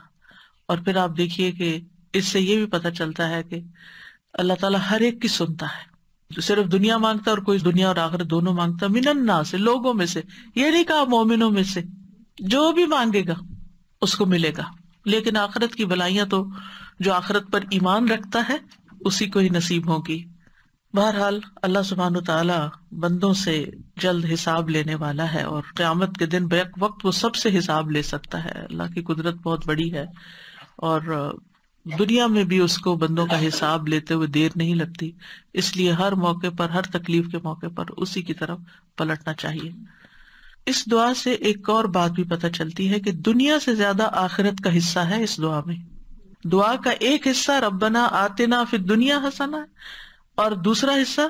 اور پھر آپ دیکھیے کہ اس سے یہ بھی پتہ چلتا ہے کہ اللہ تعالیٰ ہر ایک کی سنتا ہے، جو صرف دنیا مانگتا ہے اور کوئی دنیا اور آخرت دونوں مانگتا ہے، من الناس سے، لوگوں میں سے، یہ نہیں کہا مومنوں میں سے، جو بھی مانگے گا اس کو ملے گا۔ لیکن آخرت کی بھلائیاں تو جو آخرت پر ایمان رکھتا ہے اسی کو ہی نصیب ہوگی۔ بہرحال اللہ سبحانہ وتعالیٰ بندوں سے جلد حساب لینے والا ہے، اور قیامت کے دن بیک وقت وہ سب سے حساب لے سکتا ہے۔ اللہ کی قدرت بہت بڑی ہے، اور دنیا میں بھی اس کو بندوں کا حساب لیتے ہوئے دیر نہیں لگتی، اس لیے ہر موقع پر، ہر تکلیف کے موقع پر اسی کی طرف پلٹنا چاہیے۔ اس دعا سے ایک اور بات بھی پتہ چلتی ہے کہ دنیا سے زیادہ آخرت کا حصہ ہے اس دعا میں۔ دعا کا ایک حصہ ربنا آتنا فی الدنیا حسنہ، اور دوسرا حصہ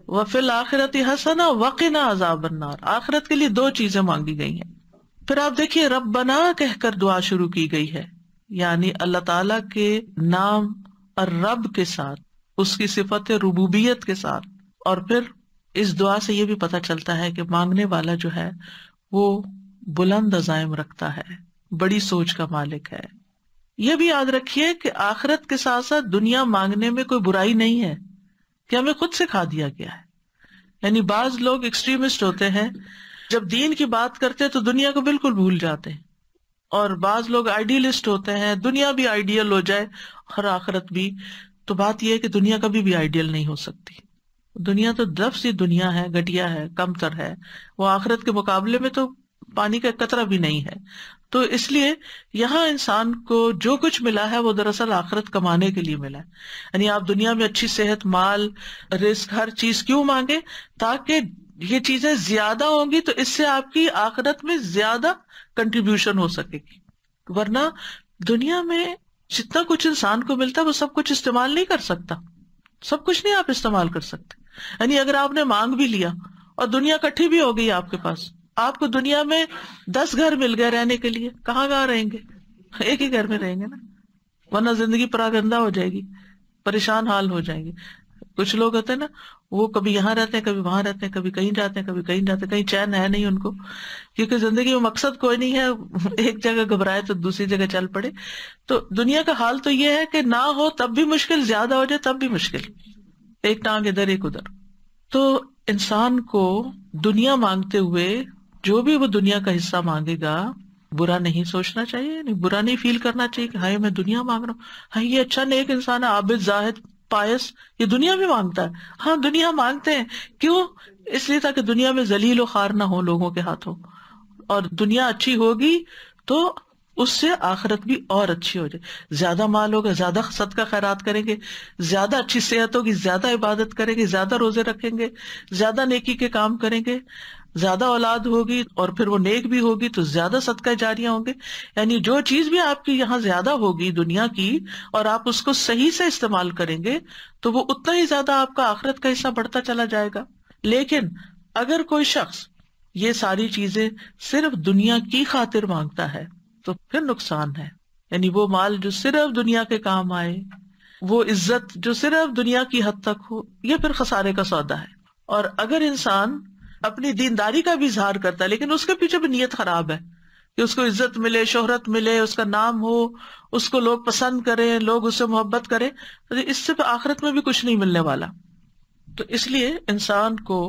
وفی الآخرۃ حسنہ وقنا عذاب النار۔ آخرت کے لیے دو چیزیں مانگی گئی ہیں۔ پھر آپ دیکھیے ربنا کہہ کر دعا شروع کی گئی ہے، یعنی اللہ تعالیٰ کے نام اور رب کے ساتھ، اس کی صفت ربوبیت کے ساتھ۔ اور پھر اس دعا سے یہ بھی پتہ چلتا ہے کہ مانگنے والا جو ہے وہ بلند عزائم رکھتا ہے، بڑی سوچ کا مالک ہے۔ یہ بھی یاد رکھیے کہ آخرت کے ساتھ ساتھ دنیا مانگنے میں کوئی برائی نہیں ہے، کہ ہمیں خود سکھا دیا گیا ہے۔ یعنی بعض لوگ ایکسٹریمسٹ ہوتے ہیں، جب دین کی بات کرتے تو دنیا کو بالکل بھول جاتے ہیں، اور بعض لوگ آئیڈیلسٹ ہوتے ہیں، دنیا بھی آئیڈیل ہو جائے اور آخرت بھی۔ تو بات یہ ہے کہ دنیا کبھی بھی آئیڈیل نہیں ہو سکتی، دنیا تو لفظ ہی دنیا ہے، گھٹیا ہے، کم تر ہے، وہ آخرت کے مقابلے میں تو پانی کا قطرہ بھی نہیں ہے۔ تو اس لیے یہاں انسان کو جو کچھ ملا ہے وہ دراصل آخرت کمانے کے لیے ملا ہے۔ یعنی آپ دنیا میں اچھی صحت، مال، رزق، ہر چیز کیوں مانگے؟ تاکہ یہ چیزیں زیادہ ہوں گی تو اس سے آپ کی آخرت میں زیادہ کنٹریبیوشن ہو سکے گی۔ ورنہ دنیا میں جتنا کچھ انسان کو ملتا ہے وہ سب کچھ استعمال نہیں کر سکتا، سب کچھ نہیں آپ استعمال کر سکتے۔ یعنی اگر آپ نے مانگ بھی لیا اور دنیا کٹھی بھی ہو گئی آپ کے پاس، آپ کو دنیا میں 10 گھر مل گئے رہنے کے لیے، کہاں رہیں گے؟ ایک ہی گھر میں رہیں گے نا، ورنہ زندگی پراگندہ ہو جائے گی، پریشان حال ہو جائیں گے۔ کچھ لوگ ہوتے ہیں نا، وہ کبھی یہاں رہتے ہیں، کبھی وہاں رہتے ہیں، کبھی کہیں جاتے ہیں، کبھی کہیں جاتے ہیں، کہیں چین ہے نہیں ان کو، کیونکہ زندگی میں مقصد کوئی نہیں ہے، ایک جگہ گھبرائے تو دوسری جگہ چل پڑے۔ تو دنیا کا حال تو یہ ہے کہ نہ ہو تب بھی مشکل، زیادہ ہو جائے تب بھی مشکل، ایک ٹانگ ادھر ایک ادھر۔ تو انسان کو دنیا مانگتے ہوئے جو بھی وہ دنیا کا حصہ مانگے گا برا نہیں سوچنا چاہیے، برا نہیں فیل کرنا چاہیے کہ ہائے میں دنیا مانگ رہا ہوں، ہاں یہ اچھا نیک انسان ہے، عابد، زاہد، پائس، یہ دنیا بھی مانگتا ہے۔ ہاں دنیا مانگتے ہیں، کیوں؟ اس لیے تاکہ دنیا میں ذلیل و خوار نہ ہو لوگوں کے ہاتھوں، اور دنیا اچھی ہوگی تو اس سے آخرت بھی اور اچھی ہو جائے۔ زیادہ مال ہوگا، زیادہ صدقہ خیرات کریں گے، زیادہ اچھی صحت ہوگی، زیادہ عبادت کریں گے، زیادہ روزے رکھیں گے، زیادہ نیکی کے کام کریں گے، زیادہ اولاد ہوگی اور پھر وہ نیک بھی ہوگی تو زیادہ صدقہ جاریہ ہوں گے۔ یعنی جو چیز بھی آپ کی یہاں زیادہ ہوگی دنیا کی، اور آپ اس کو صحیح سے استعمال کریں گے تو وہ اتنا ہی زیادہ آپ کا آخرت کا حصہ بڑھتا چلا جائے گا۔ لیکن اگر کوئی شخص یہ ساری چیزیں صرف دنیا کی خاطر مانگتا ہے تو پھر نقصان ہے۔ یعنی وہ مال جو صرف دنیا کے کام آئے، وہ عزت جو صرف دنیا کی حد تک ہو، یہ پھر خسارے کا سودا ہے۔ اور اگر انسان اپنی دینداری کا بھی اظہار کرتا ہے لیکن اس کے پیچھے بھی نیت خراب ہے کہ اس کو عزت ملے، شہرت ملے، اس کا نام ہو، اس کو لوگ پسند کریں، لوگ اس سے محبت کریں، تو اس سے آخرت میں بھی کچھ نہیں ملنے والا۔ تو اس لیے انسان کو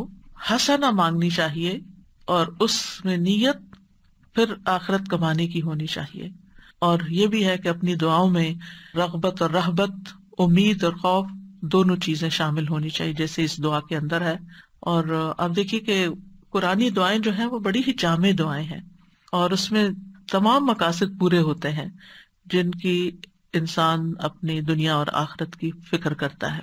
حسنہ مانگنی چاہیے، اور اس میں نیت پھر آخرت کمانے کی ہونی چاہیے۔ اور یہ بھی ہے کہ اپنی دعاؤں میں رغبت اور رہبت، امید اور خوف دونوں چیزیں شامل ہونی چاہیے جیسے اس دعا کے اندر ہے. اور آپ دیکھیے کہ قرآنی دعائیں جو ہیں وہ بڑی ہی جامع دعائیں ہیں اور اس میں تمام مقاصد پورے ہوتے ہیں جن کی انسان اپنی دنیا اور آخرت کی فکر کرتا ہے.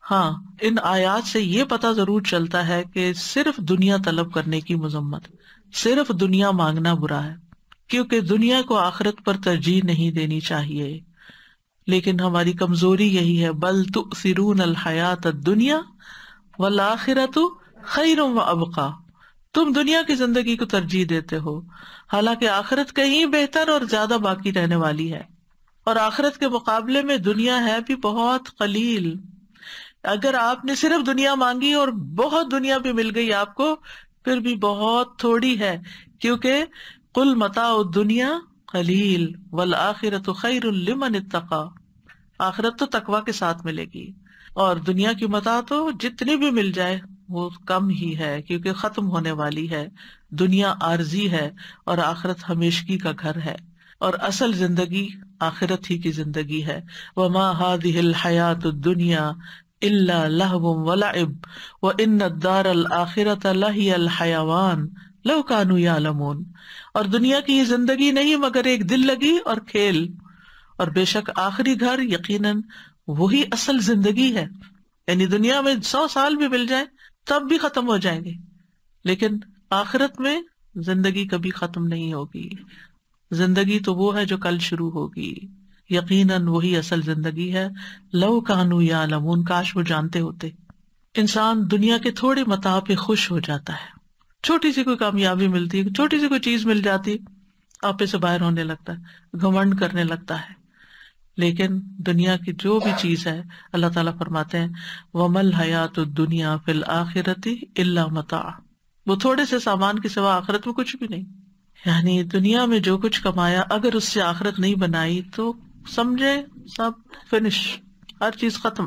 ہاں، ان آیات سے یہ پتہ ضرور چلتا ہے کہ صرف دنیا طلب کرنے کی مذمت، صرف دنیا مانگنا برا ہے، کیونکہ دنیا کو آخرت پر ترجیح نہیں دینی چاہیے. لیکن ہماری کمزوری یہی ہے، بل تؤثرون الحیات الدنیا والآخرۃ خیر وابقی. تم دنیا کی زندگی کو ترجیح دیتے ہو حالانکہ آخرت کہیں بہتر اور زیادہ باقی رہنے والی ہے. اور آخرت کے مقابلے میں دنیا ہے بھی بہت قلیل. اگر آپ نے صرف دنیا مانگی اور بہت دنیا بھی مل گئی آپ کو، پھر بھی بہت تھوڑی ہے، کیونکہ قل متاع الدنیا قلیل والآخرۃ خیر لمن اتقی. آخرت تو تقوی کے ساتھ ملے گی اور دنیا کی متاع تو جتنی بھی مل جائے وہ کم ہی ہے، کیونکہ ختم ہونے والی ہے. دنیا عارضی ہے اور آخرت ہمیشگی کا گھر ہے، اور اصل زندگی آخرت ہی کی زندگی ہے. وما هذه الحیات الدنیا الا لہو ولعب وان الدار الآخرۃ لہی الحیوان لو کانوا یعلمون. اور دنیا کی یہ زندگی نہیں مگر ایک دل لگی اور کھیل، اور بے شک آخری گھر یقیناً وہی اصل زندگی ہے. یعنی دنیا میں 100 سال بھی مل جائے تب بھی ختم ہو جائیں گے، لیکن آخرت میں زندگی کبھی ختم نہیں ہوگی. زندگی تو وہ ہے جو کل شروع ہوگی، یقیناً وہی اصل زندگی ہے. لو کانوا یعلمون، کاش وہ جانتے ہوتے. انسان دنیا کے تھوڑے متاع پہ خوش ہو جاتا ہے، چھوٹی سی کوئی کامیابی ملتی ہے، چھوٹی سی کوئی چیز مل جاتی، آپے سے باہر ہونے لگتا ہے، گھمنڈ کرنے لگتا ہے. لیکن دنیا کی جو بھی چیز ہے، اللہ تعالیٰ فرماتے ہیں وَمَا الْحَيَاةُ الدُّنْيَا فِي الْآخِرَةِ إِلَّا مَتَاعٌ. وہ تھوڑے سے سامان کے سوا آخرت میں کچھ بھی نہیں. یعنی دنیا میں جو کچھ کمایا اگر اس سے آخرت نہیں بنائی تو سمجھے سب فنش، ہر چیز ختم.